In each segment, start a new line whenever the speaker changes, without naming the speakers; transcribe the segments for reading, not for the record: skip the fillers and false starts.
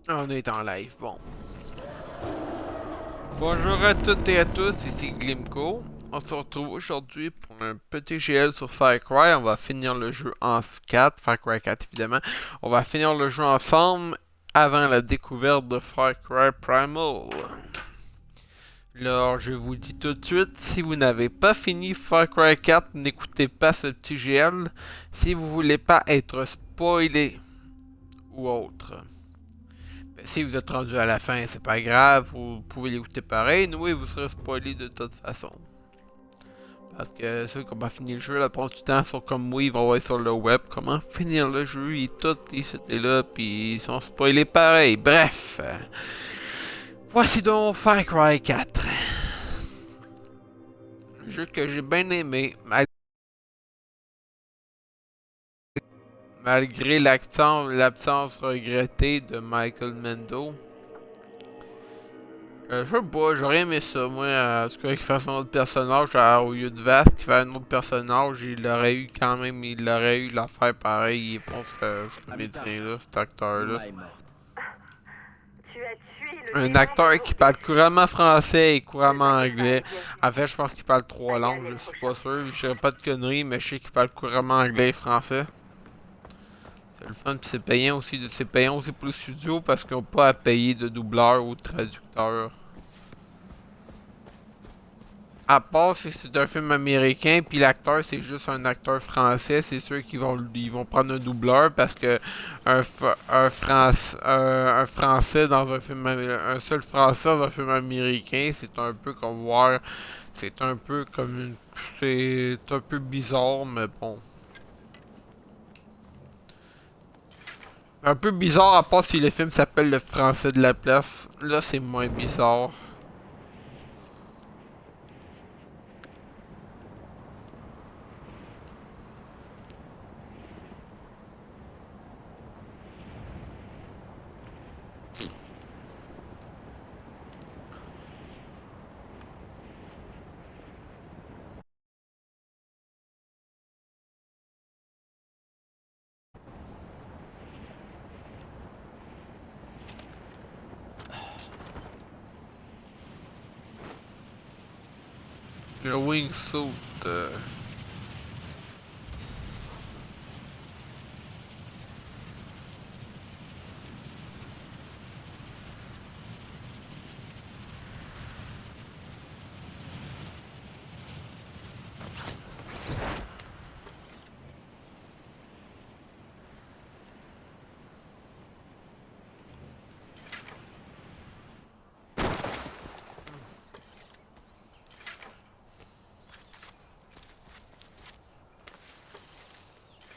On est en live, bon. Bonjour à toutes et à tous, ici Glimco. On se retrouve aujourd'hui pour un petit GL sur Far Cry. On va finir le jeu en 4, Far Cry 4 évidemment. On va finir le jeu ensemble avant la découverte de Far Cry Primal. Alors, je vous dis tout de suite, si vous n'avez pas fini Far Cry 4, n'écoutez pas ce petit GL. Si vous voulez pas être spoilé ou autre. Si vous êtes rendu à la fin, c'est pas grave, vous pouvez l'écouter pareil. Nous, vous serez spoilé de toute façon. Parce que ceux qui n'ont pas fini le jeu, la plupart du temps, sont comme moi, ils vont voir sur le web comment finir le jeu, et tout, et c'était là, puis ils sont spoilés pareil. Bref, voici donc Far Cry 4. Un jeu que j'ai bien aimé, malgré l'absence regrettée de Michael Mendo. Je sais pas, j'aurais aimé ça, moi, ce qu'il fasse un autre personnage, au lieu de Vask, qui fait un autre personnage, il aurait eu quand même, il aurait eu l'affaire pareil, il est bon ce comédien-là, cet acteur-là. Un acteur qui parle couramment français et couramment anglais. En fait, je pense qu'il parle 3 langues, je suis pas sûr, je dirais pas de conneries, mais je sais qu'il parle couramment anglais et français. C'est le fun, pis c'est payant aussi pour le studio parce qu'ils n'ont pas à payer de doubleur ou de traducteur. À part si c'est un film américain, puis l'acteur c'est juste un acteur français, c'est sûr ils vont prendre un doubleur parce que un français dans un film un seul français dans un film américain, c'est un peu comme voir, c'est un peu comme une, c'est un peu bizarre, mais bon. Un peu bizarre à part si le film s'appelle Le Français de la place. Là, c'est moins bizarre. Le wingsuit.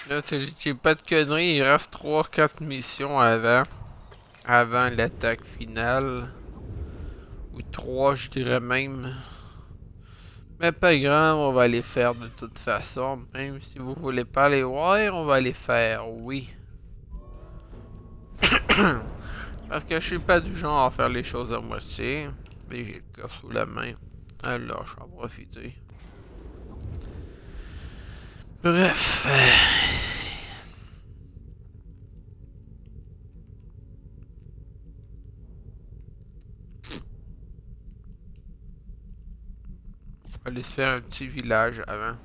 Là, j'ai pas de conneries, il reste 3-4 missions avant l'attaque finale. Ou 3, je dirais même. Mais pas grave, on va les faire de toute façon. Même si vous voulez pas les voir, on va les faire, oui. Parce que je suis pas du genre à faire les choses à moitié. Et j'ai le cœur sous la main. Alors, je vais en profiter. Bref. On va aller se faire un petit village avant.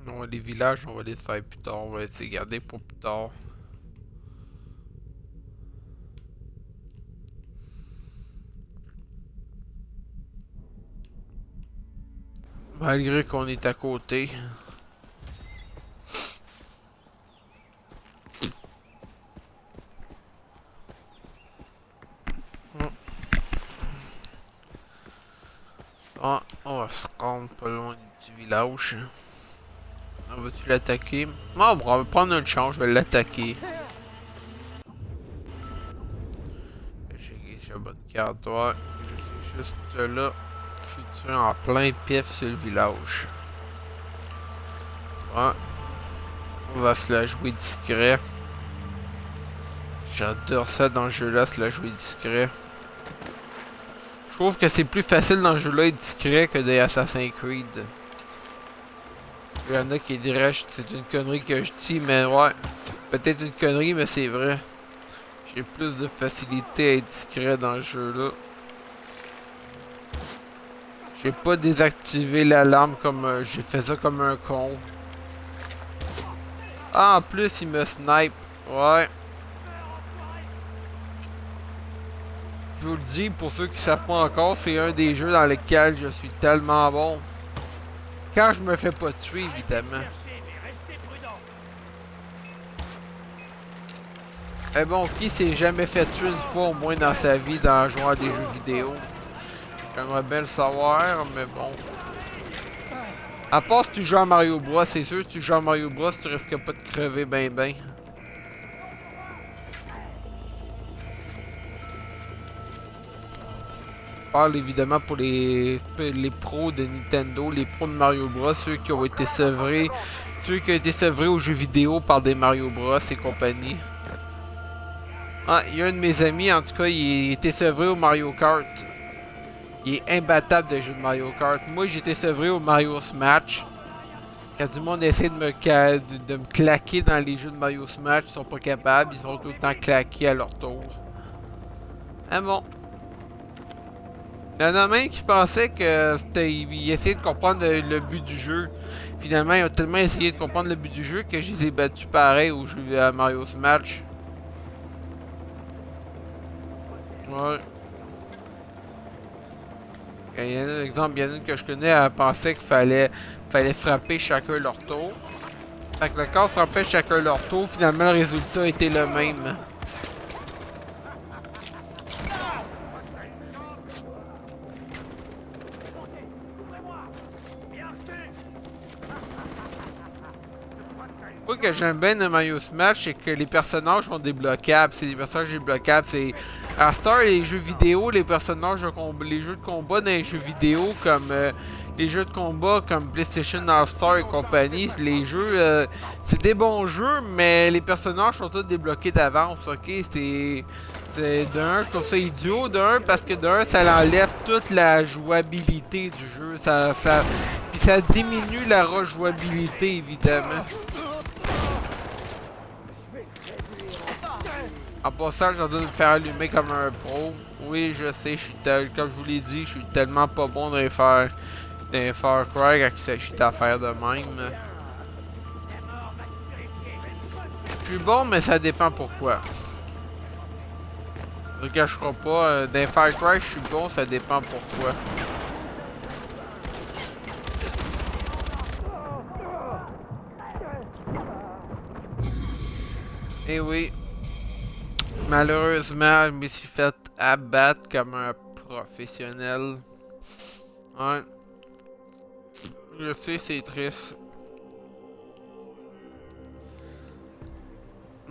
Non, les villages, on va les faire plus tard. On va essayer de garder pour plus tard. Malgré qu'on est à côté. Ah, on va se rendre pas loin du village. On va-tu l'attaquer? Non, bon, on va prendre une chance, je vais l'attaquer. J'ai une bonne carte, ouais. Je suis juste là, situé en plein pif sur le village. Ouais. On va se la jouer discret. J'adore ça dans ce jeu-là, se la jouer discret. Je trouve que c'est plus facile dans ce jeu-là être discret que des Assassin's Creed. Il y en a qui diraient que c'est une connerie que je dis, mais ouais. Peut-être une connerie, mais c'est vrai. J'ai plus de facilité à être discret dans ce jeu-là. J'ai pas désactivé l'alarme comme... j'ai fait ça comme un con. Ah, en plus, il me snipe. Ouais. Je vous le dis, pour ceux qui savent pas encore, c'est un des jeux dans lesquels je suis tellement bon. Quand je me fais pas tuer, évidemment. Eh bon, qui s'est jamais fait tuer une fois au moins dans sa vie dans jouant à des jeux vidéo? J'aimerais bien le savoir, mais bon. À part si tu joues à Mario Bros, c'est sûr que tu joues à Mario Bros, tu risques pas de crever ben ben. Je parle évidemment pour les pros de Nintendo, les pros de Mario Bros, ceux qui ont été sevrés aux jeux vidéo par des Mario Bros et compagnie. Ah, il y a un de mes amis, en tout cas, il était sevré au Mario Kart. Il est imbattable des jeux de Mario Kart. Moi, j'ai été sevré au Mario Smash. Quand du monde essaie de me claquer dans les jeux de Mario Smash, ils sont pas capables, ils sont tout le temps claqués à leur tour. Ah bon. Il y en a même qui pensaient que ils essayaient de comprendre le but du jeu. Finalement, ils ont tellement essayé de comprendre le but du jeu que je les ai battus pareil au jeu à Mario Smash. Ouais. Il y en a, exemple, il y en a une que je connais, elle pensait qu'il fallait frapper chacun leur tour. Fait que le corps frappait chacun leur tour, finalement le résultat était le même. Moi que j'aime bien de Mario Smash, c'est que les personnages sont débloquables. C'est des personnages débloquables. C'est à Star les jeux vidéo, les personnages les jeux de combat dans les jeux vidéo comme les jeux de combat comme PlayStation All-Star et compagnie, les jeux c'est des bons jeux, mais les personnages sont tous débloqués d'avance, ok? C'est d'un, je trouve ça idiot, d'un, parce que d'un, ça enlève toute la jouabilité du jeu. Puis ça diminue la rejouabilité, évidemment. En passant, j'ai envie de me faire allumer comme un pro. Oui, je sais, comme je vous l'ai dit, je suis tellement pas bon dans les Far Cry quand il s'agit d'affaires de même. Je suis bon, mais ça dépend pourquoi. Je ne cacherai pas, dans les Far Cry, je suis bon, ça dépend pourquoi. Eh oui. Malheureusement, je me suis fait abattre comme un professionnel. Ouais. Je sais, c'est triste.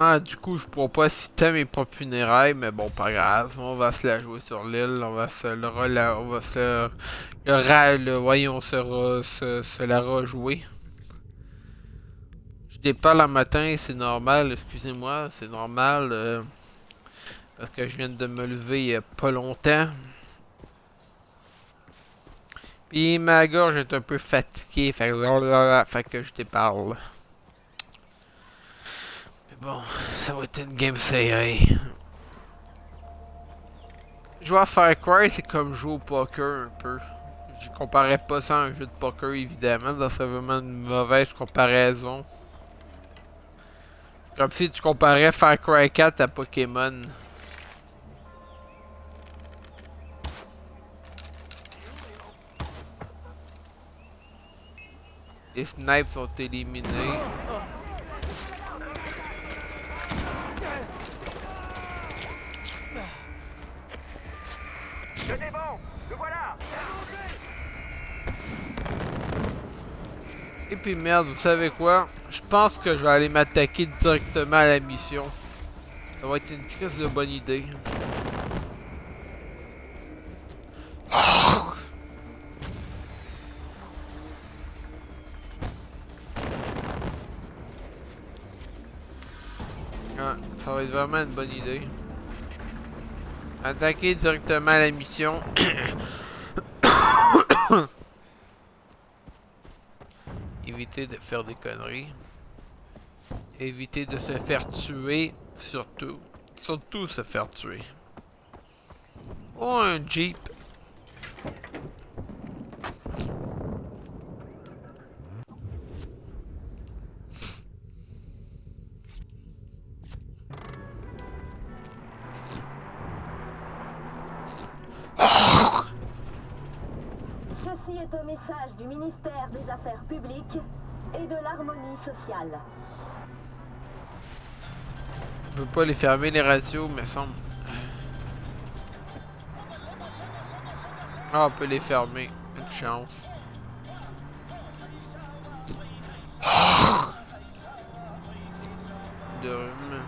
Ah, du coup, je pourrais pas citer mes propres funérailles, mais bon, pas grave. On va se la jouer sur l'île. On va se la rejouer. Je déparle le matin, c'est normal. Excusez-moi, c'est normal. Parce que je viens de me lever il y a pas longtemps. Puis ma gorge est un peu fatiguée, fait que je déparle. Mais bon, ça va être une game serrée. Jouer à Far Cry, c'est comme jouer au poker un peu. Je comparais pas ça à un jeu de poker, évidemment. Ça serait vraiment une mauvaise comparaison. C'est comme si tu comparais Far Cry 4 à Pokémon. Les snipes sont éliminés.
Tenez bon, le voilà.
Et puis merde, vous savez quoi? Je pense que je vais aller m'attaquer directement à la mission. Ça va être une crise de bonne idée. Ah, ça va être vraiment une bonne idée. Attaquer directement à la mission. éviter de faire des conneries. Éviter de se faire tuer, surtout. Surtout se faire tuer. Oh, un Jeep.
Ceci est un message du ministère des Affaires publiques et de l'harmonie sociale.
Je peux pas les fermer les radios, mais semble. Ah, on peut les fermer. Une chance. De rhume.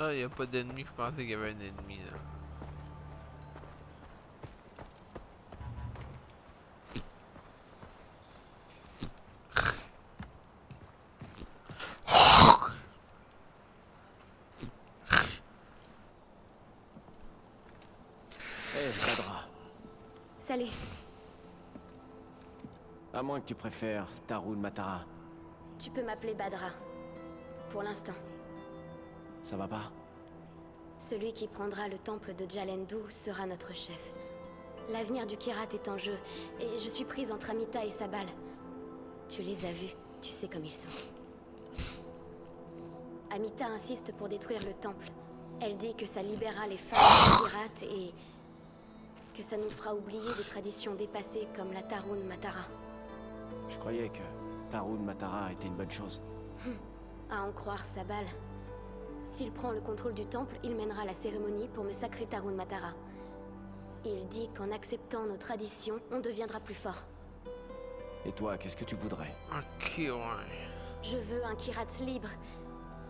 Ah, il n'y a pas d'ennemi, je pensais qu'il y avait un ennemi là.
Hé, Badra.
Salut.
À moins que tu préfères Tarun Matara.
Tu peux m'appeler Badra. Pour l'instant.
Ça va pas?
Celui qui prendra le temple de Jalendu sera notre chef. L'avenir du Kirat est en jeu, et je suis prise entre Amita et Sabal. Tu les as vus, tu sais comme ils sont. Amita insiste pour détruire le temple. Elle dit que ça libérera les femmes du Kirat et que ça nous fera oublier des traditions dépassées comme la Tarun Matara.
Je croyais que Tarun Matara était une bonne chose.
À en croire Sabal. S'il prend le contrôle du temple, il mènera la cérémonie pour me sacrer Tarun Matara. Il dit qu'en acceptant nos traditions, on deviendra plus fort.
Et toi, qu'est-ce que tu voudrais?
Ok, ouais.
Je veux un Kirat libre,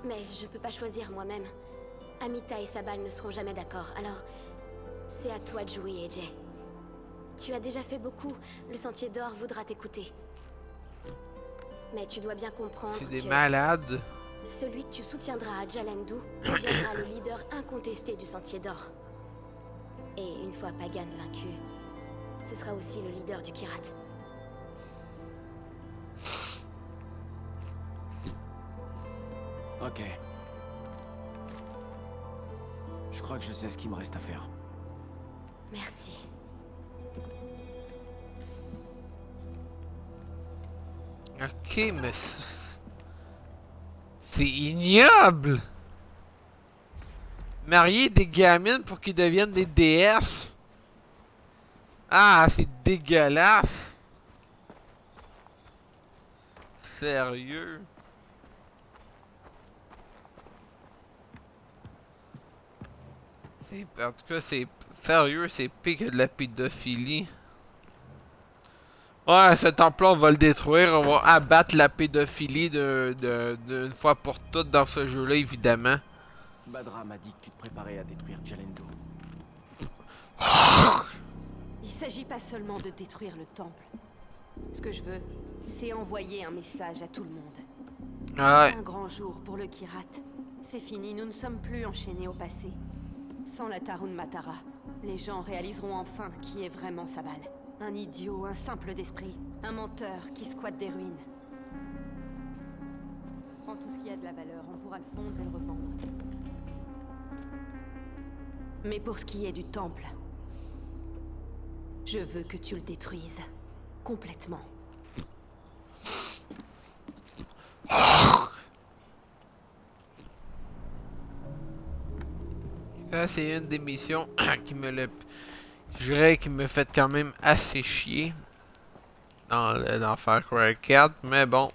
mais je peux pas choisir moi-même. Amita et Sabal ne seront jamais d'accord, alors c'est à toi de jouer, AJ. Tu as déjà fait beaucoup, le Sentier d'Or voudra t'écouter. Mais tu dois bien comprendre
C'est des
que
malades.
celui que tu soutiendras à Jalendu deviendra le leader incontesté du Sentier d'Or. Et une fois Pagan vaincu, ce sera aussi le leader du Kirat.
Ok. Je crois que je sais ce qu'il me reste à faire.
Merci.
Ok, mais c'est ignoble! Marier des gamines pour qu'ils deviennent des déesses? Ah, c'est dégueulasse! Sérieux? En tout cas, c'est sérieux, c'est pire que de la pédophilie. Ouais, ce temple on va le détruire, on va abattre la pédophilie d'une fois pour toutes dans ce jeu-là, évidemment.
Badra m'a dit que tu te préparais à détruire Jalendu.
Il s'agit pas seulement de détruire le temple. Ce que je veux, c'est envoyer un message à tout le monde.
Ouais.
C'est un grand jour pour le Kirat. C'est fini, nous ne sommes plus enchaînés au passé. Sans la Tarun Matara, les gens réaliseront enfin qui est vraiment Sabal. Un idiot, un simple d'esprit, un menteur qui squatte des ruines. Prends tout ce qui a de la valeur, on pourra le fondre et le revendre. Mais pour ce qui est du temple, je veux que tu le détruises. Complètement.
Ça, c'est une des missions qui me le... Je dirais qui me fait quand même assez chier. Dans Far Cry 4, mais bon.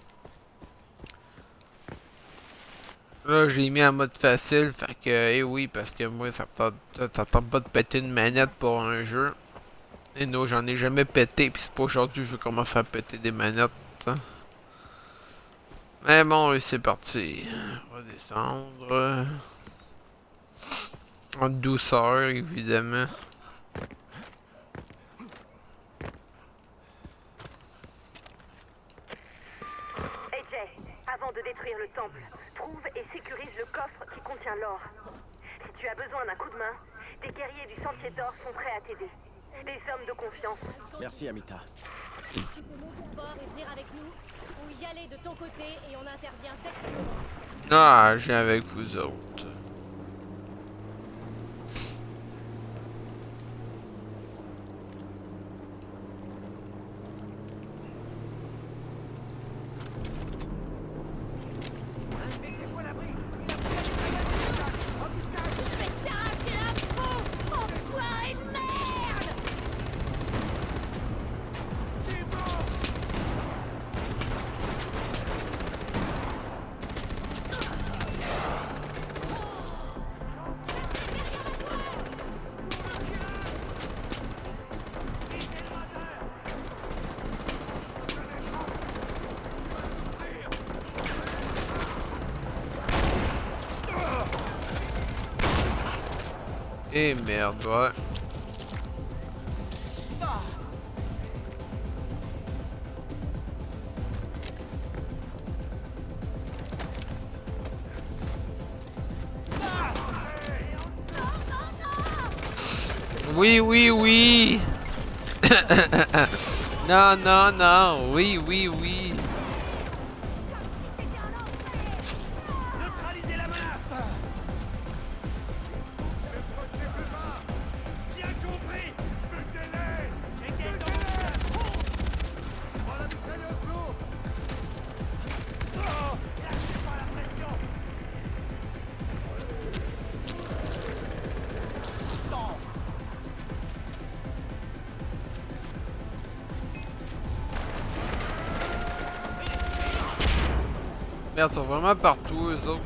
Là, je l'ai mis en mode facile, fait que, eh oui, parce que moi, ça tente pas de péter une manette pour un jeu. Et non, j'en ai jamais pété, puis c'est pas aujourd'hui que je vais commencer à péter des manettes. Hein. Mais bon, c'est parti. Redescendre. En douceur, évidemment.
AJ, avant de détruire le temple, trouve et sécurise le coffre qui contient l'or. Si tu as besoin d'un coup de main, des guerriers du Sentier d'Or sont prêts à t'aider. Des hommes de confiance.
Merci, Amita.
Tu peux monter à bord et venir avec nous, ou y aller de ton côté et on intervient dès que ça commence.
Ah, je viens avec vous autres.
Je vais te t'arracher la peau, enfoiré de merde!
Et merde, ouais. Oui, oui, oui. Non, non, non. Oui, oui, oui.
Neutralisez la menace. Bien compris. Butez-les. J'ai gagné. On a mitrailleuse lourde. Oh, lâchez pas la pression.
Merde, ils sont vraiment partout, eux autres.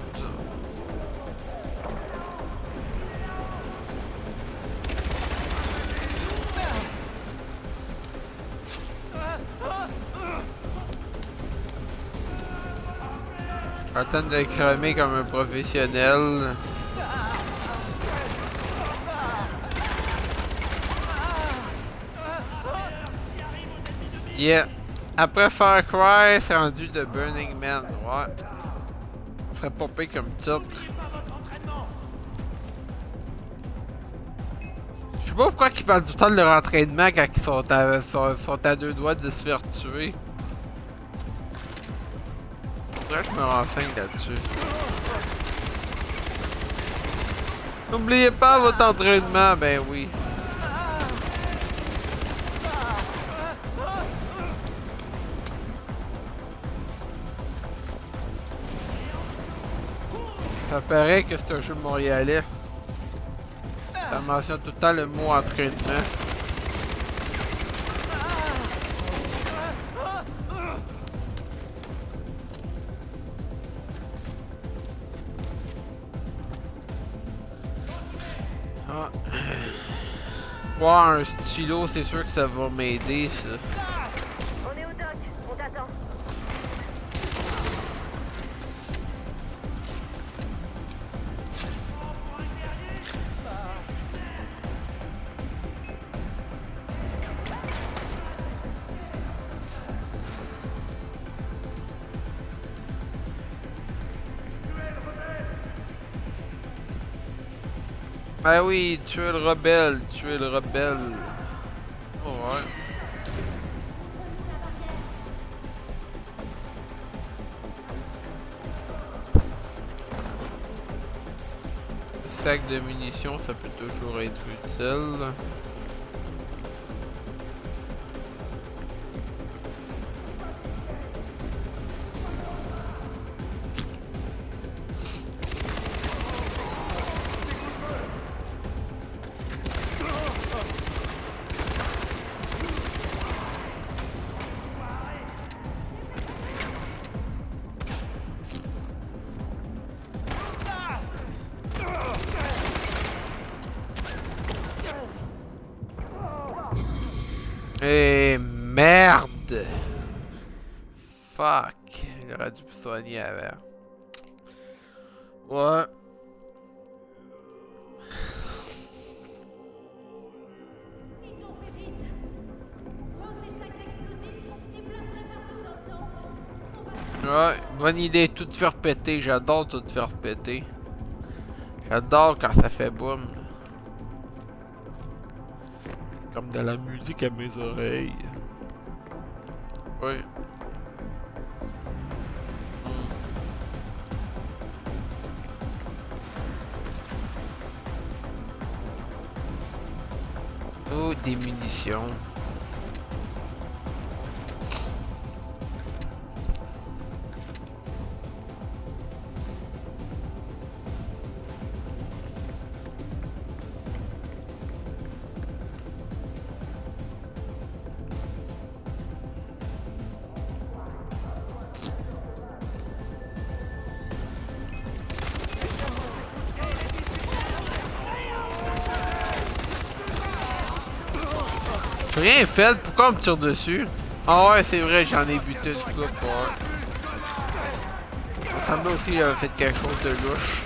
Attends de cramer comme un professionnel. Yeah. Après Far Cry, c'est rendu de Burning Man. Ouais. On serait pas pire comme titre. Je sais pas pourquoi ils parlent du temps de leur entraînement quand ils sont à deux doigts de se faire tuer. Faudrait que je me renseigne là-dessus. N'oubliez pas votre entraînement, ben oui. Ça paraît que c'est un jeu montréalais. Ça mentionne tout le temps le mot entraînement. Ah. Voir un stylo, c'est sûr que ça va m'aider, ça.
On est au dock, on t'attend.
Ah oui, tuer le rebelle, tuer le rebelle. Oh ouais. Le sac de munitions, ça peut toujours être utile. Eh merde! Fuck! J'aurais dû me soigner avant. Ouais.
Ils ont fait vite. Prends ces sacs d'explosifs et place-les partout dans le temple.
Ouais, bonne idée, tout faire péter. J'adore tout faire péter. J'adore quand ça fait boum. C'est comme de la musique à mes oreilles. Oui. Oh, des munitions. J'ai rien fait, pourquoi on me tire dessus? Ah ouais, c'est vrai, j'en ai buté une coupe, ouais. Il me semblait aussi que j'avais fait quelque chose de louche.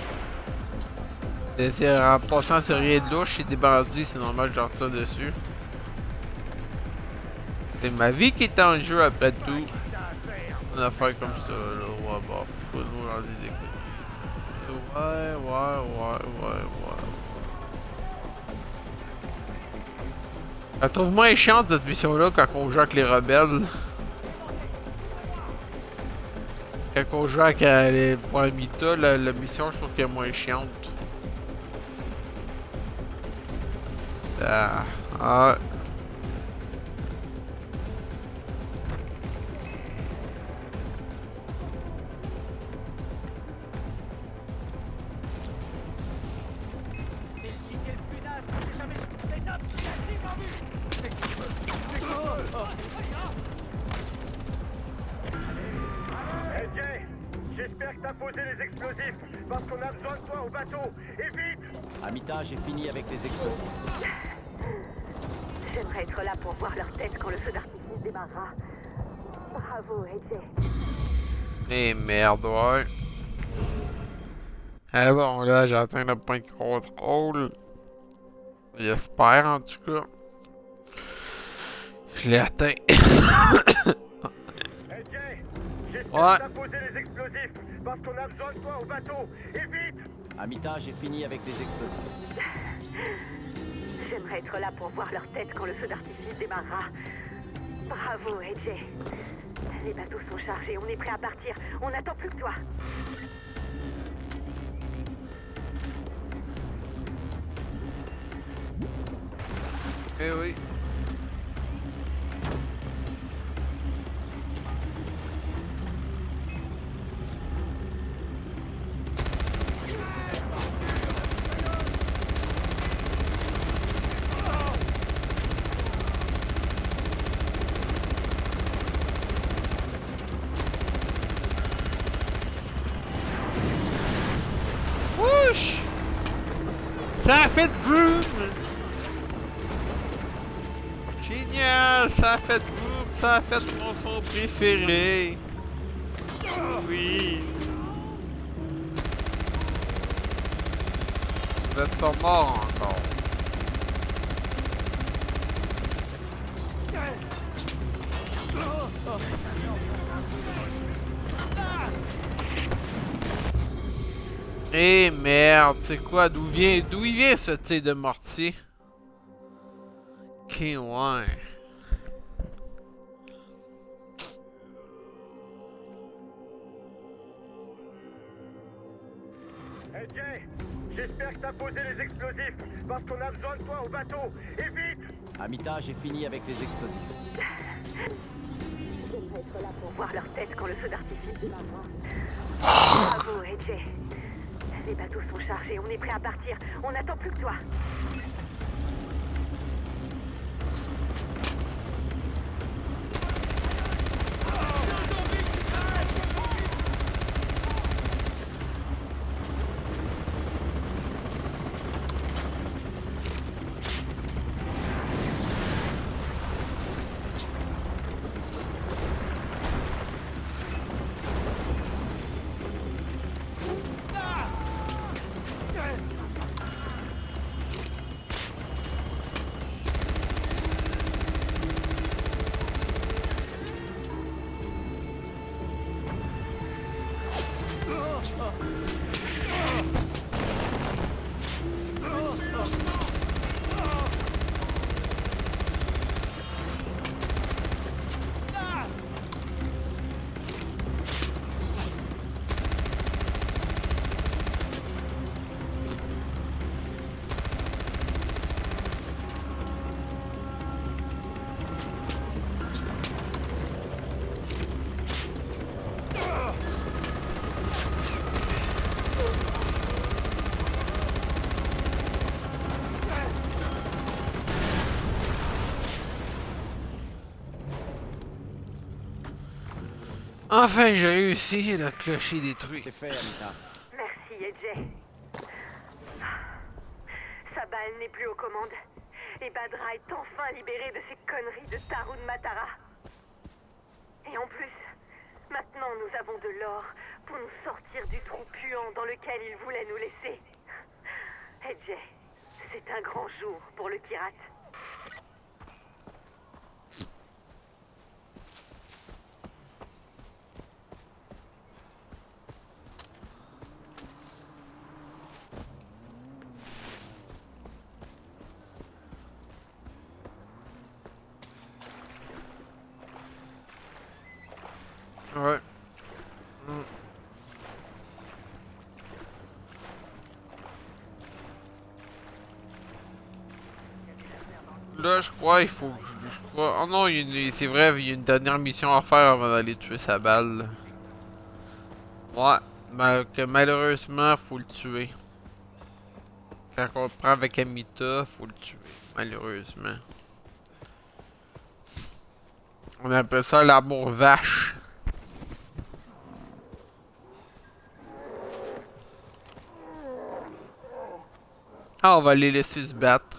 En passant, c'est rien de louche, c'est des bandits, c'est normal que je leur tire dessus. C'est ma vie qui est en jeu après tout. Une affaire comme ça, là, ouais, bah, fous-nous dans des écoutes. Ouais. Je trouve moins chiante cette mission-là quand on joue avec les rebelles. Quand on joue avec les Poimita, la mission, je trouve qu'elle est moins chiante. Ah.
Hey Jay, j'espère que t'as posé les explosifs, parce qu'on a besoin de toi au bateau, et vite!
Amita, j'ai fini avec les explosifs.
J'aimerais être là pour voir leur tête quand le feu d'artifice démarrera. Bravo, AJ.
Eh merde, ouais. Ah bon, là, j'ai atteint le point de contrôle. J'espère, en tout cas. Je l'ai atteint.
Hey Jay, j'espère que t'as posé les explosifs, parce qu'on a besoin de toi au bateau, et vite!
Amita, j'ai fini avec les explosifs.
J'aimerais être là pour voir leur tête quand le feu d'artifice démarrera. Bravo, AJ. Les bateaux sont chargés, on est prêt à partir. On n'attend plus que toi.
Eh oui. Wouch! Ça a fait boum! Génial! Ça a fait boum! Ça a fait mon son préféré! Oui! Vous êtes pas mort encore! Eh merde, c'est quoi? D'où il vient ce tir de mortier? Ok, ouais.
Hey Jay, j'espère que t'as posé les explosifs, parce qu'on a besoin de toi au bateau, et vite!
Amita, j'ai fini avec les explosifs.
J'aimerais être là pour voir leur tête quand le feu d'artifice démarrera. Bravo, AJ. Les bateaux sont chargés, on est prêt à partir. On n'attend plus que toi.
Enfin, j'ai réussi, le clocher détruit.
C'est fait, Anita.
Merci, AJ. Sabal n'est plus aux commandes. Et Badra est enfin libéré de ces conneries de Tarun Matara. Et en plus, maintenant nous avons de l'or pour nous sortir du trou puant dans lequel il voulait nous laisser. AJ, c'est un grand jour pour le Kirat.
Ouais. Là, je crois, il faut. Je crois. Oh non, c'est vrai, il y a une dernière mission à faire avant d'aller tuer sa balle. Ouais, mais que malheureusement, faut le tuer. Quand on le prend avec Amita, faut le tuer. Malheureusement. On appelle ça l'amour vache. Ah, on va les laisser se battre.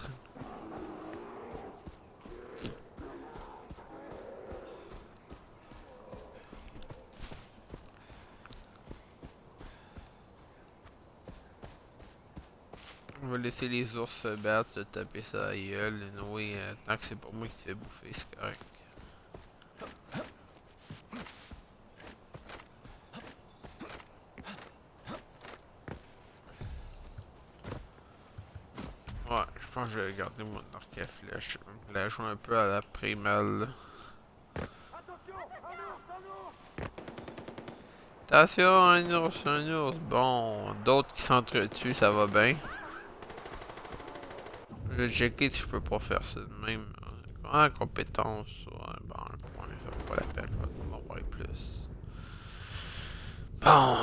On va laisser les ours se battre, se taper sa gueule. Et oui, tant que c'est pas moi qui se fait bouffer, c'est correct. Ouais, je pense que je vais garder mon arc à flèche. La jouer un peu à la primal. Attention, un ours, un ours. Bon, d'autres qui s'entretuent, ça va bien. Je vais checker si je peux pas faire ça de même. Ah, compétence. Ouais, bon, un point, ça vaut pas la peine. Je vais en avoir plus. Bon.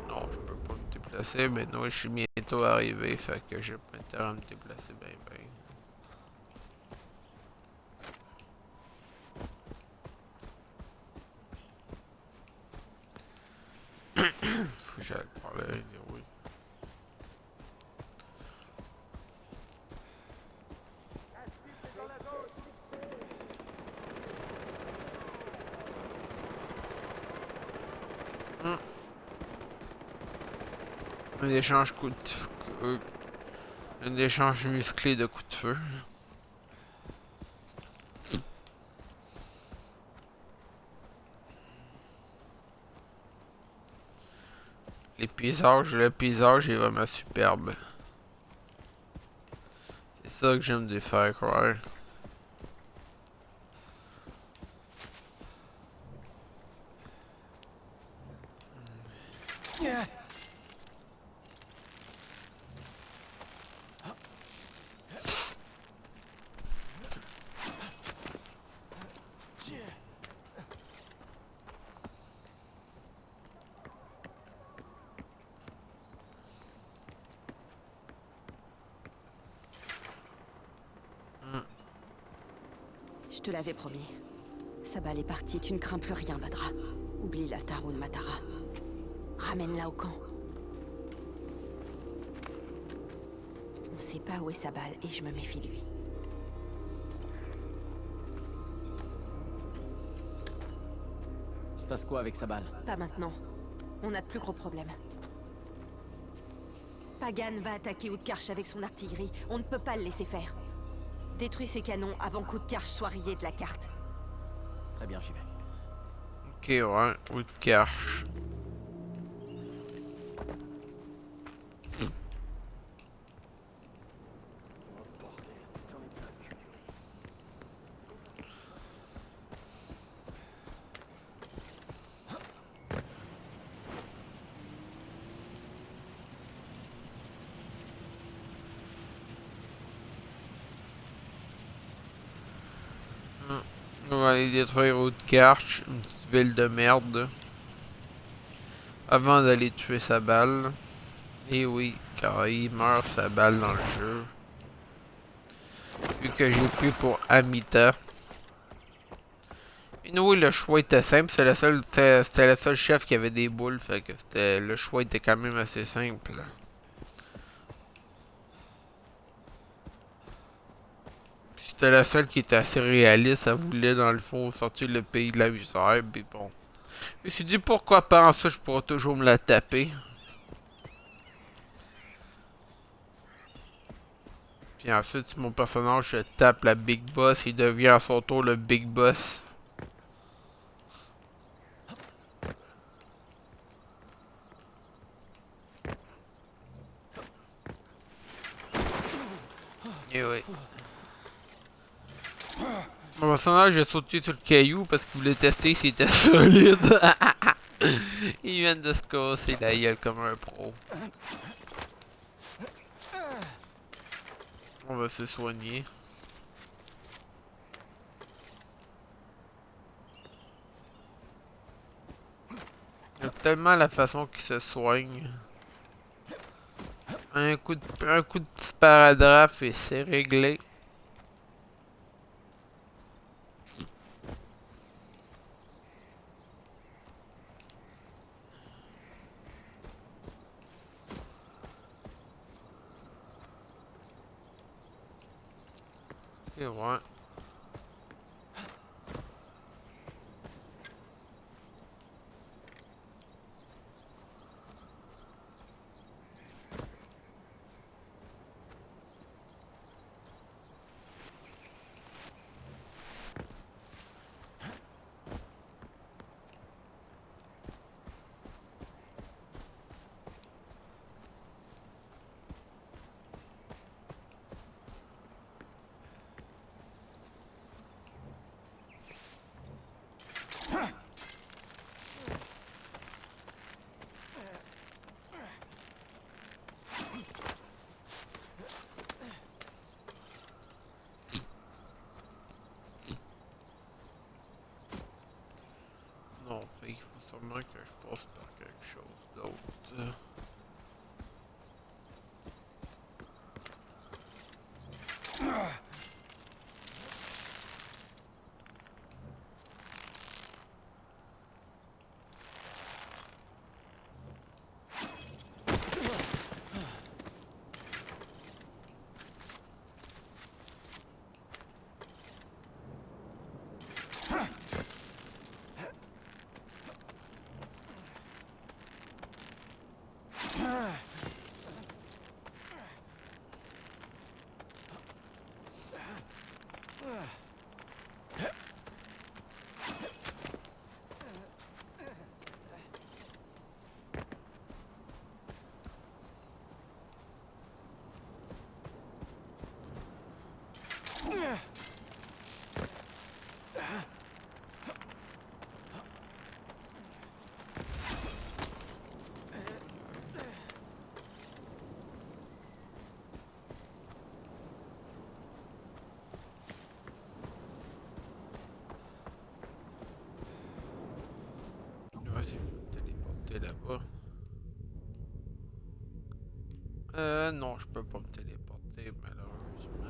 Non, je peux pas me déplacer, mais non, je suis bientôt arrivé, fait que j'ai pas intérêt à me déplacer bien. Faut que j'aille par là, oui. Un échange coup de feu. Un échange musclé de coups de feu. Le paysage est vraiment superbe. C'est ça que j'aime du Far Cry.
Je te l'avais promis. Sabal est partie, tu ne crains plus rien, Badra. Oublie la Tarun Matara. Ramène-la au camp. On sait pas où est Sabal et je me méfie de lui.
Il se passe quoi avec Sabal?
Pas maintenant. On a de plus gros problèmes. Pagan va attaquer Utkarsh avec son artillerie. On ne peut pas le laisser faire. Détruis ses canons avant qu'Utkarsh soit rayé de la carte.
Très bien, j'y vais.
Ok, ouais, Utkarsh. On va aller détruire Outgarch, une petite ville de merde. Avant d'aller tuer sa balle. Et oui, car il meurt sa balle dans le jeu. Vu que j'ai pris pour Amita. Et oui, le choix était simple, c'était le seul chef qui avait des boules, fait que le choix était quand même assez simple. C'était la seule qui était assez réaliste, ça voulait dans le fond sortir le pays de la misère, puis bon. Je me suis dit pourquoi pas, en ça je pourrais toujours me la taper. Puis ensuite, si mon personnage se tape la Big Boss, il devient à son tour le Big Boss. Et oui. Mon personnage a sauté sur le caillou parce qu'il voulait tester s'il était solide. Il vient de se casser la gueule comme un pro. On va se soigner. Il y a tellement la façon qu'il se soigne. Un coup de petit paradrafe et c'est réglé. Et ouais. Non, fait qu'il faut sûrement que je passe par quelque chose d'autre. Je vais essayer de me téléporter là-bas. Non, je peux pas me téléporter malheureusement.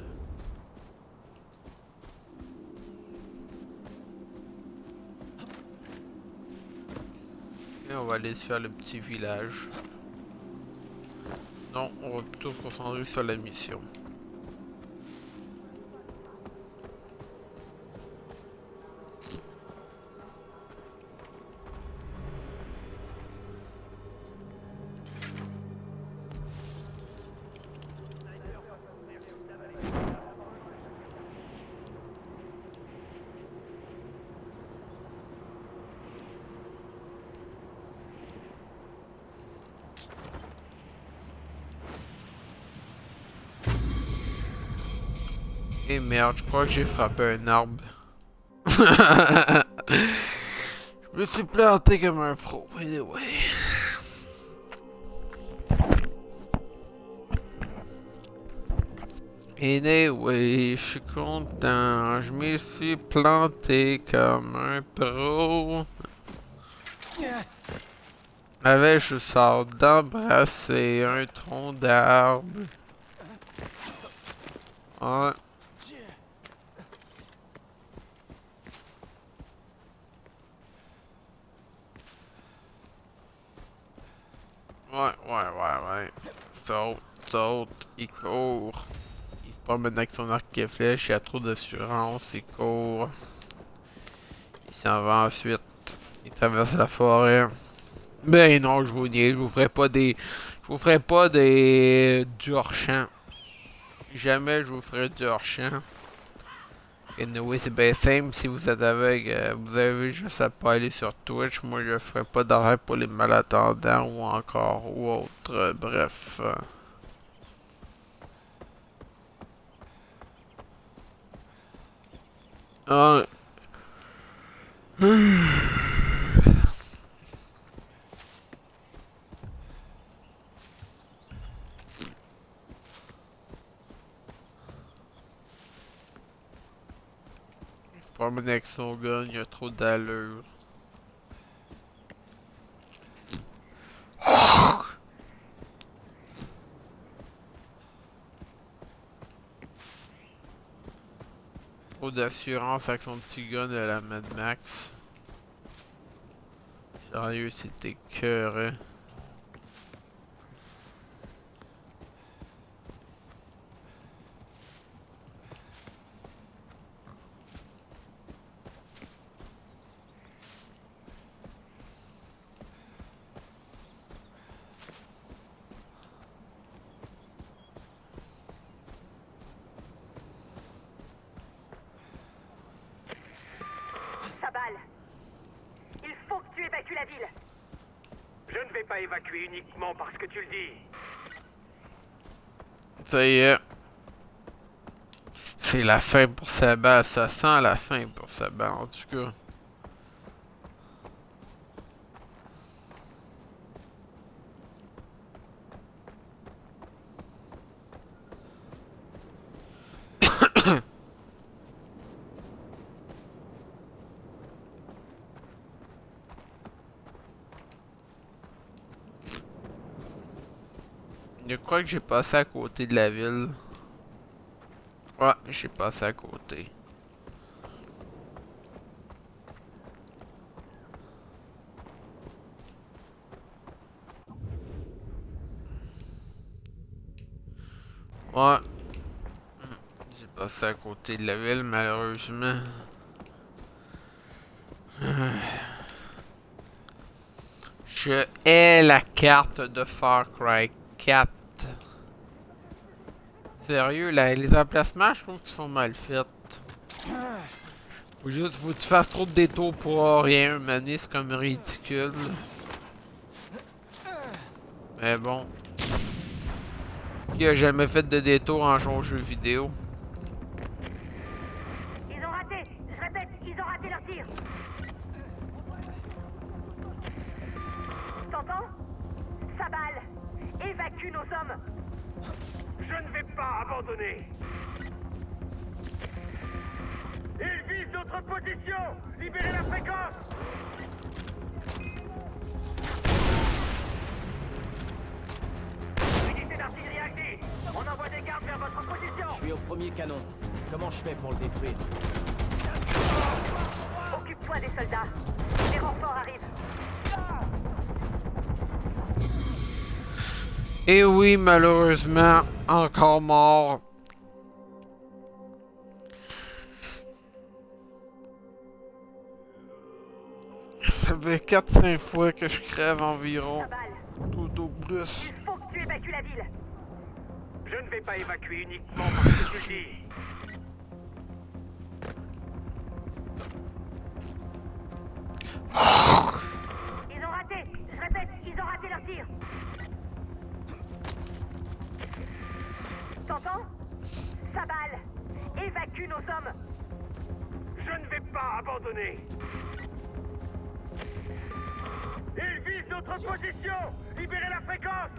Et on va aller se faire le petit village. Non, on va plutôt se concentrer sur la mission. Et merde, je crois que j'ai frappé un arbre. Je me suis planté comme un pro, anyway. Anyway, je suis content. Je me suis planté comme un pro. Avait juste hâte d'embrasser un tronc d'arbre. Ouais. Ouais. Saute, il court. Il se promène avec son arc et flèche, il a trop d'assurance, il court. Il s'en va ensuite. Il traverse la forêt. Ben non, je vous niais, je vous ferai pas des... Je vous ferai pas des... du hors-champ. Jamais je vous ferai du hors-champ. Anyway, c'est bien simple, si vous êtes aveugle, vous avez juste à pas aller sur Twitch. Moi, je ferai pas d'arrêt pour les malentendants ou encore, ou autre, bref. Ah. Il se promène avec son gun, il a trop d'allure. Trop d'assurance avec son petit gun de la Mad Max. Sérieux, c'était écœurant.
Sabal, il faut que tu évacues la ville.
Je ne vais pas évacuer uniquement parce que tu le dis.
Ça y est. C'est la fin pour Sabal, ça sent la fin pour Sabal en tout cas. Je crois que j'ai passé à côté de la ville. Ouais, j'ai passé à côté. Ouais. J'ai passé à côté de la ville, malheureusement. Je hais la carte de Far Cry 4. Sérieux, là, les emplacements, je trouve qu'ils sont mal faits. Faut juste que tu fasses trop de détours pour rien, mané, c'est comme ridicule. Mais bon. Qui a jamais fait de détour en jouant aux jeux vidéo?
Ils ont raté. Je répète, ils ont raté leur tir. T'entends? Sabal, évacue nos hommes.
Je ne vais pas abandonner. Ils visent notre position. Libérez la fréquence. Unité d'artillerie active. On envoie des gardes vers votre position.
Je suis au premier canon. Comment je fais pour le détruire?
Occupe-toi des soldats. Les renforts arrivent.
Et oui, malheureusement, encore mort. Ça fait 4-5 fois que je crève environ.
Sabal,
Tout au plus.
il faut que tu évacues la ville.
Je ne vais pas évacuer uniquement parce que tu le dis.
Ils ont raté. Je répète, ils ont raté leur tir. T'entends? Sabal, évacue nos hommes.
Je ne vais pas abandonner. Ils visent notre position. Libérez la fréquence.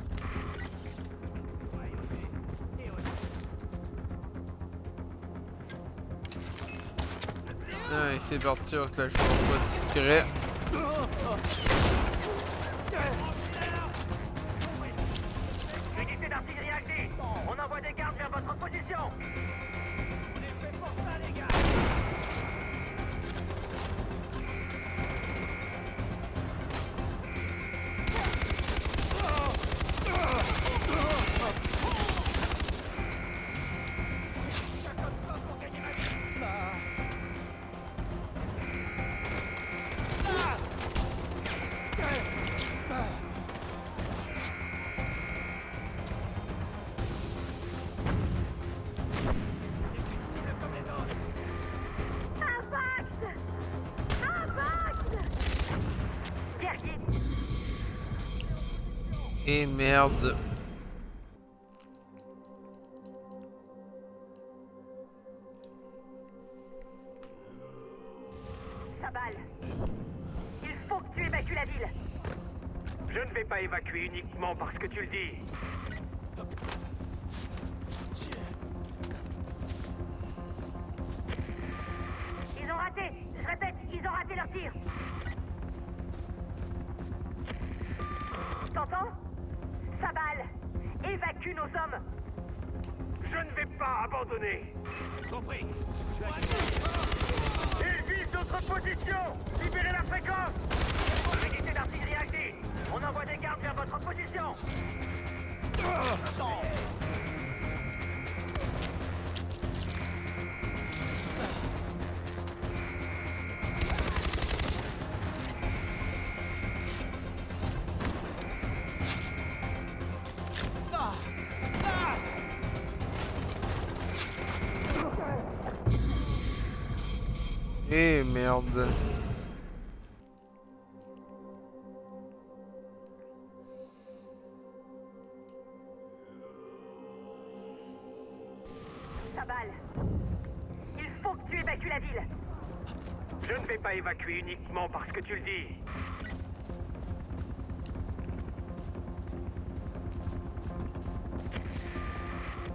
Ouais, c'est parti avec le choix pas discret.
Unité d'artillerie active. On envoie des gardes vers votre position. On est fait pour ça, les gars.
Et merde.
Sabal, il faut que tu évacues la ville.
Je ne vais pas évacuer uniquement parce que tu le dis.
Ils ont raté. Je répète, ils ont raté leur tir. T'entends? Sabal, évacue nos hommes.
Je ne vais pas abandonner.
Compris. Je vais agir.
Ils visent notre position. Libérez la fréquence. Unité d'artillerie active. On envoie des gardes vers votre position.
Et merde.
Sabal, il faut que tu évacues la ville.
Je ne vais pas évacuer uniquement parce que tu le dis.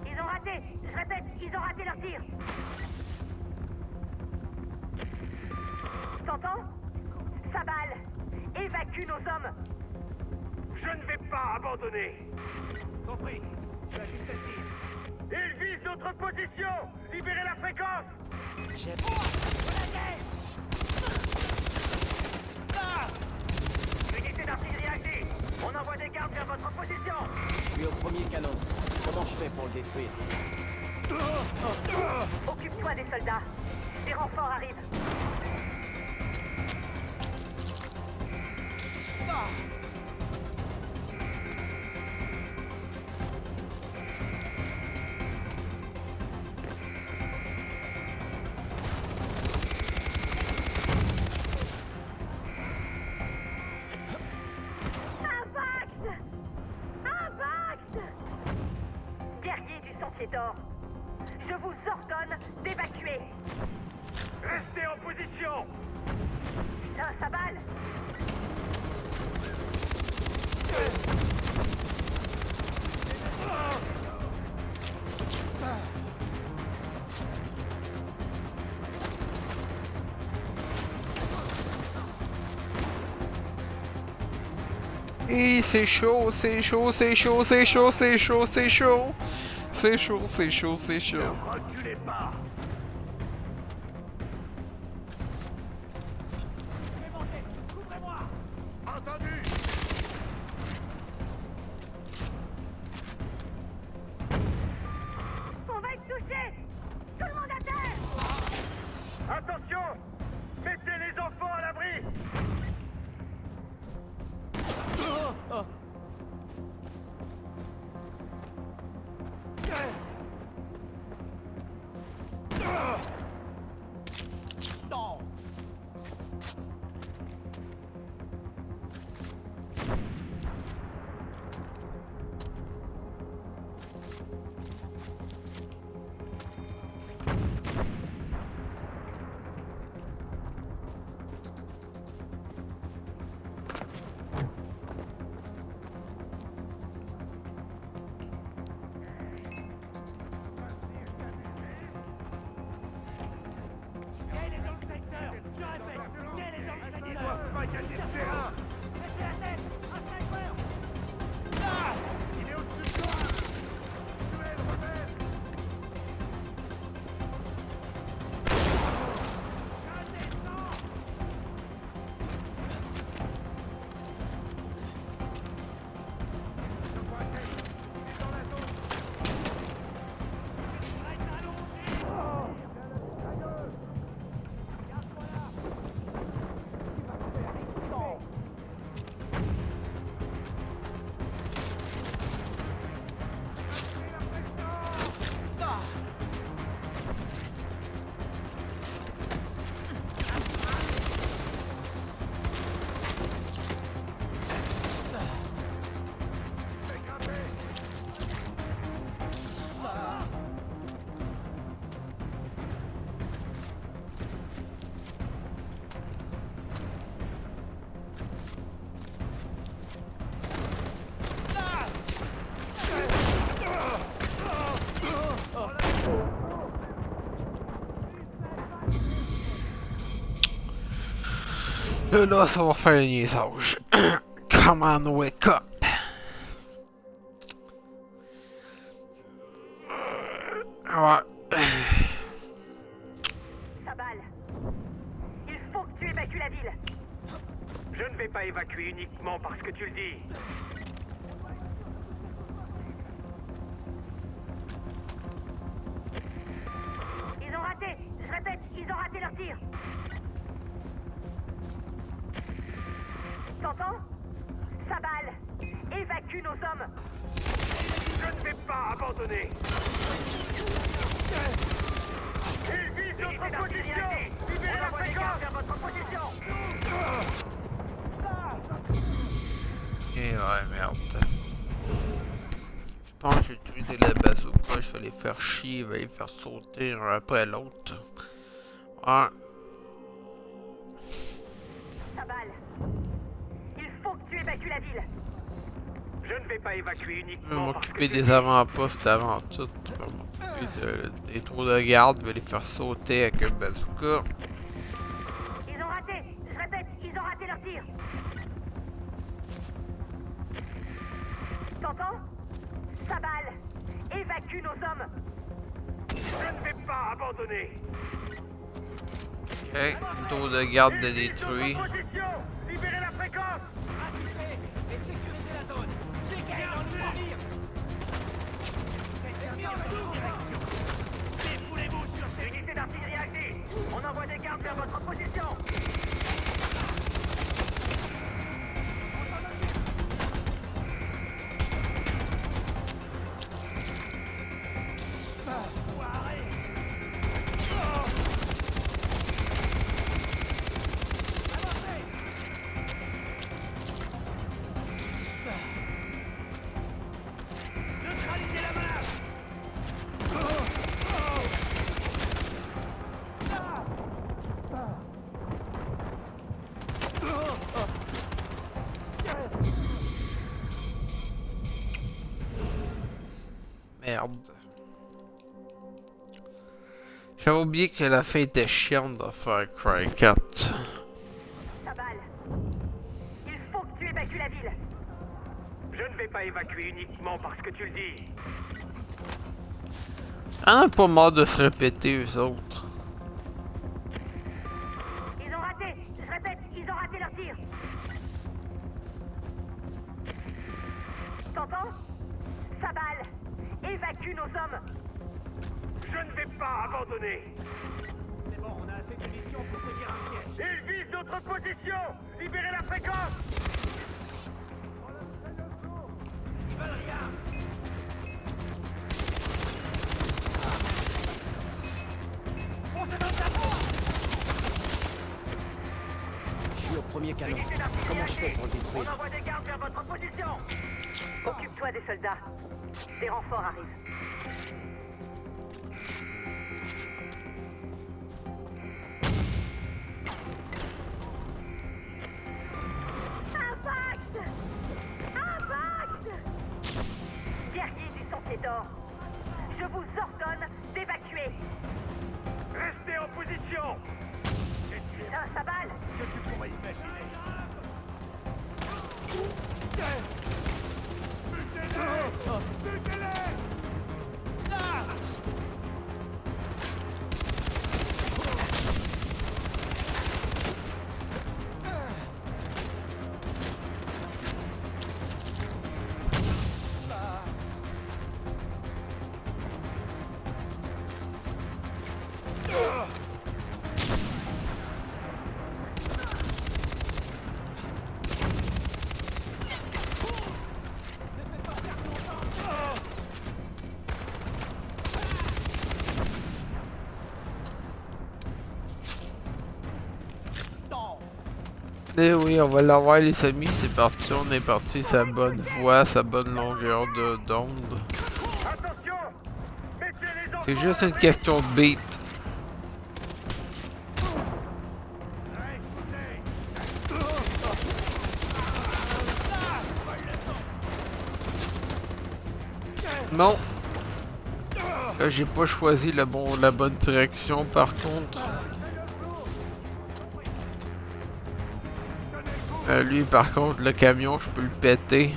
Ils ont raté. Je répète, ils ont raté leur tir. T'entends? Sabal, évacue nos hommes.
Je ne vais pas abandonner.
Compris. Je vais ajuster le tir.
Ils visent notre position. Libérez la fréquence.
J'ai...
Unité d'artillerie active. On envoie des gardes vers votre position.
Je suis au premier canon. Comment je fais pour le détruire?
Occupe-toi des soldats. Des renforts arrivent. Impact! Impact! Guerriers du Sentier d'Or, je vous ordonne d'évacuer.
Restez en position.
Putain, Sabal!
Et c'est chaud, c'est chaud, c'est chaud, c'est chaud, c'est chaud, c'est chaud. C'est chaud, c'est chaud, c'est chaud.
Ne reculez pas. Entendu.
On va être touchés! Tout le monde à terre!
Attention. Mettez les enfants à l'abri. à gagner le terrain. Ah, il est au-dessus de toi. Tuez le rebelle.
Là, ça va faire un niaisage. Come on, wake up! Ouais.
Sabal, il faut que tu évacues la ville.
Je ne vais pas évacuer uniquement parce que tu le dis.
Ils ont raté. Je répète, ils ont raté leur tir. T'entends? Sabal, évacue nos hommes.
Je ne vais pas abandonner. Ils visent notre position. Libérez la fréquence vers votre position.
Et ouais, merde. Je pense que j'ai utilisé la bazooka, je vais les faire chier, je vais les faire sauter un après l'autre. Ouais.
Sabal, il faut que tu évacues la ville.
Je ne vais pas évacuer
Je vais
uniquement parce que
m'occuper
tu
des
le dis.
avant-postes avant tout. Je vais m'occuper des trous de garde, je vais les faire sauter avec un bazooka.
Ils ont raté. Je répète, ils ont raté leur tir. T'entends? Sabal, évacue nos hommes.
Je ne vais pas abandonner.
Ok, le trou de garde de détruit.
Notre position. Libérez la fréquence.
Et sécuriser la zone. J'ai gagné dans le navire.
Défoulez-vous sur ces unités d'artillerie actives. On envoie des gardes vers votre position. Neutralisez la menace.
Merde. J'avais oublié que la fin était chiante de faire Cry 4.
Sabal, il faut que tu évacues la ville.
Je ne vais pas évacuer uniquement parce que tu le dis.
On a pas marre de se répéter, eux autres.
Ils ont raté. Je répète, ils ont raté leur tir. T'entends? Sabal, évacue nos hommes.
Je ne vais pas abandonner.
C'est bon, on a assez de munitions pour tenir un piège.
Ils visent notre position. Libérez la fréquence.
Ils veulent rien. On se donne d'abord. Je suis au premier canon.
Unité d'artillerie
Comment je fais
active.
pour le
On
détruire?
envoie des gardes vers votre position.
Occupe-toi des soldats. Des renforts arrivent. Impact! Impact! Guerriers du Sentier d'Or, je vous ordonne d'évacuer.
Restez en position.
Sabal,
Que tu pourrais imaginer.
Eh oui, on va l'avoir les amis, c'est parti, on est parti, sa bonne voix, sa bonne longueur d'onde.
Attention! Mettez les enfants
C'est juste
à
une
l'abri.
question de beat. Non! Là, j'ai pas choisi la bonne direction par contre. Lui, par contre, le camion, je peux le péter.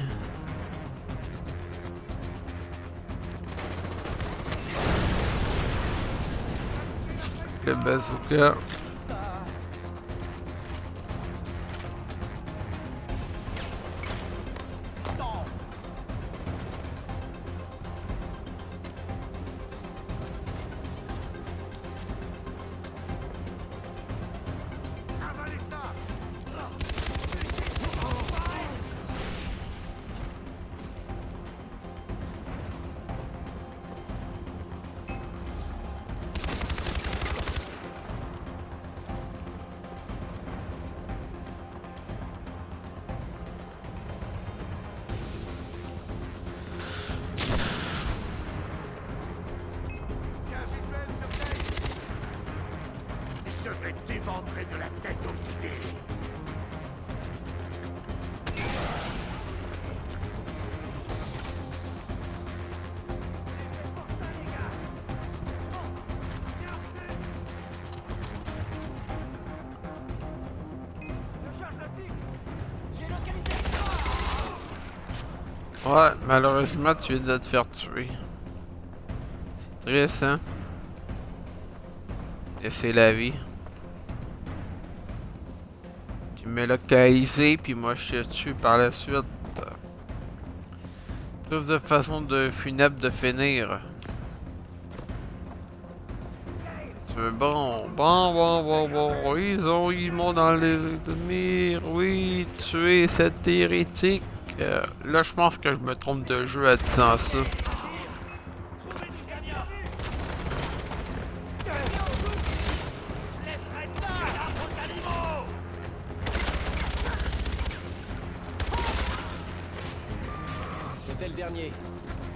Le bazooka.
Je vais t'éventrer de la tête aux pieds.
Ouais, malheureusement, tu viens de te faire tuer. C'est triste, hein? Et c'est la vie. Tu m'as localisé, puis moi je te tue par la suite. Triste de façon de funèbre de finir. Tu veux bon, ils m'ont dans les mire, oui, tuer cet hérétique. Là, je pense que je me trompe de jeu à disant ça.
C'était le dernier.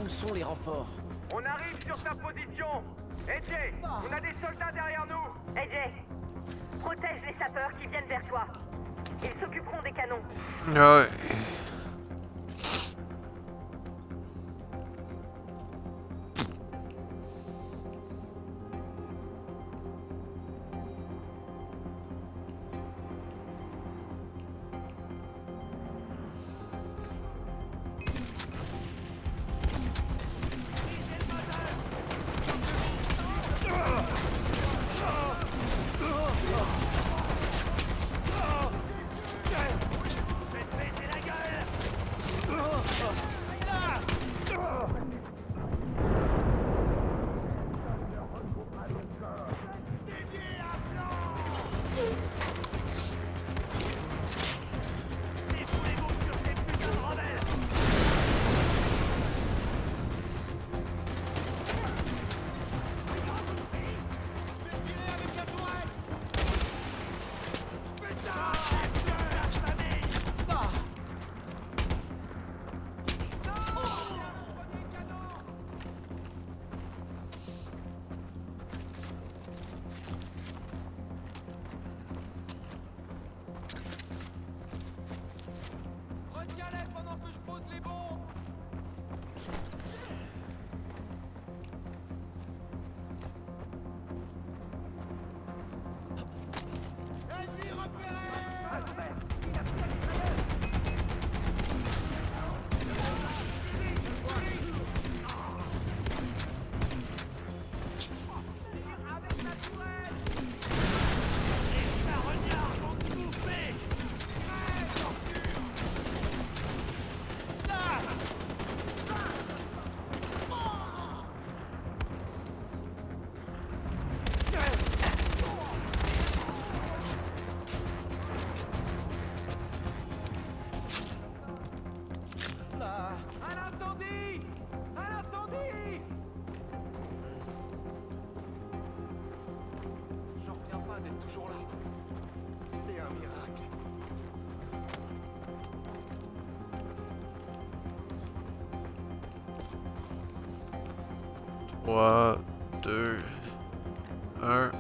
Où sont les renforts?
On arrive sur ta position. AJ, on a des soldats derrière nous.
AJ, protège les sapeurs qui viennent vers toi. Ils s'occuperont des canons.
Ouais. 3, 2, 1.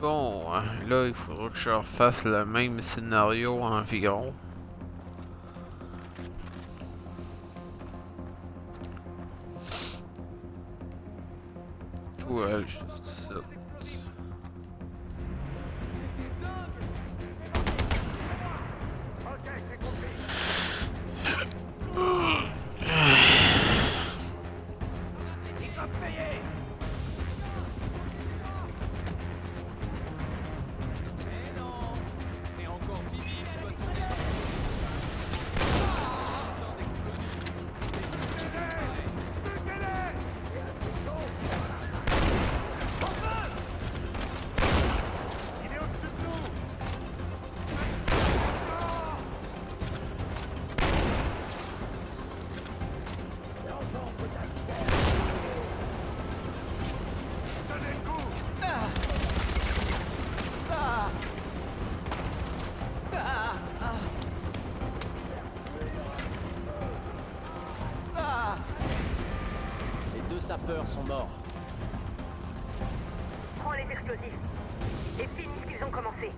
Bon, là, il faudra que je refasse le même scénario environ. Ouais, juste ça.
Sapeurs sont morts.
Prends les explosifs et finis ce qu'ils ont commencé.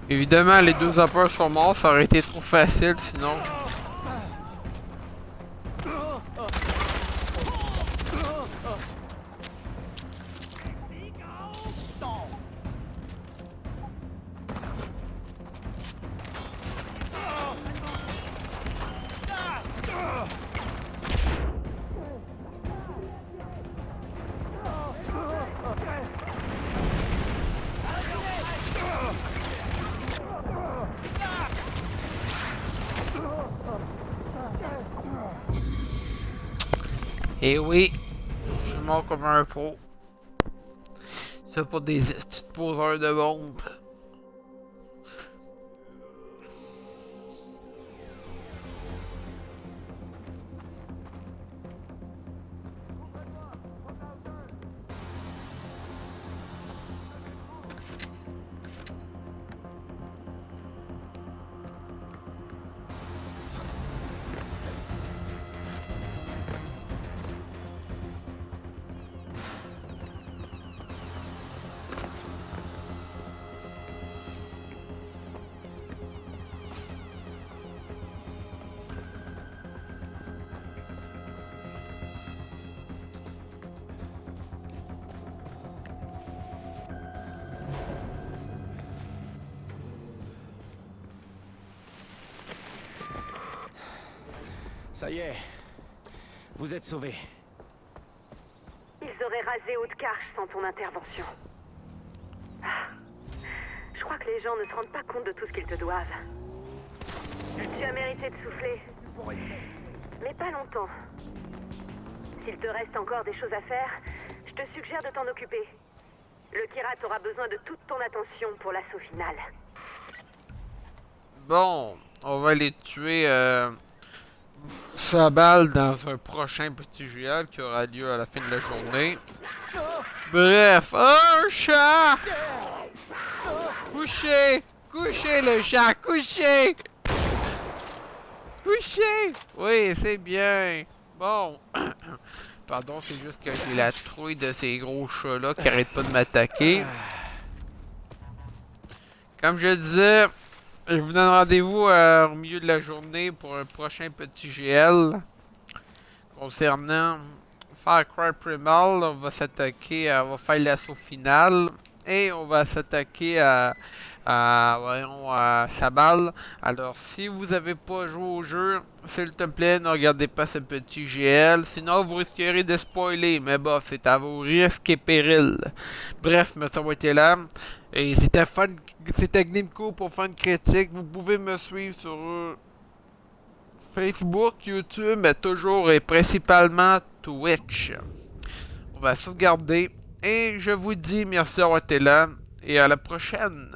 Évidemment, les deux zappeurs sont morts, ça aurait été trop facile sinon. Et oui, je suis mort comme un pro. C'est pour des petites poseurs de bombes.
Ça y est. Vous êtes sauvés.
Ils auraient rasé Haute-Carche sans ton intervention. Ah. Je crois que les gens ne se rendent pas compte de tout ce qu'ils te doivent. Tu as mérité de souffler. Mais pas longtemps. S'il te reste encore des choses à faire, je te suggère de t'en occuper. Le Kirat aura besoin de toute ton attention pour l'assaut final.
Bon, on va les tuer sa balle dans un prochain petit duel qui aura lieu à la fin de la journée. Bref, un chat! Couchez! Couchez le chat! Couchez! Couché! Oui, c'est bien. Bon. Pardon, c'est juste que j'ai la trouille de ces gros chats-là qui arrêtent pas de m'attaquer. Comme je disais, je vous donne rendez-vous au milieu de la journée pour un prochain petit GL. Concernant Far Cry Primal, on va s'attaquer, on va faire l'assaut final. Et on va s'attaquer voyons, à Sabal. Alors, si vous n'avez pas joué au jeu, s'il te plaît, ne regardez pas ce petit GL. Sinon, vous risquerez de spoiler. Mais bon, c'est à vos risques et périls. Bref, mais ça va être là. Et c'était Gnimco pour Fan Critique. Vous pouvez me suivre sur Facebook, YouTube, mais toujours et principalement Twitch. On va sauvegarder. Et je vous dis merci d'avoir été là. Et à la prochaine.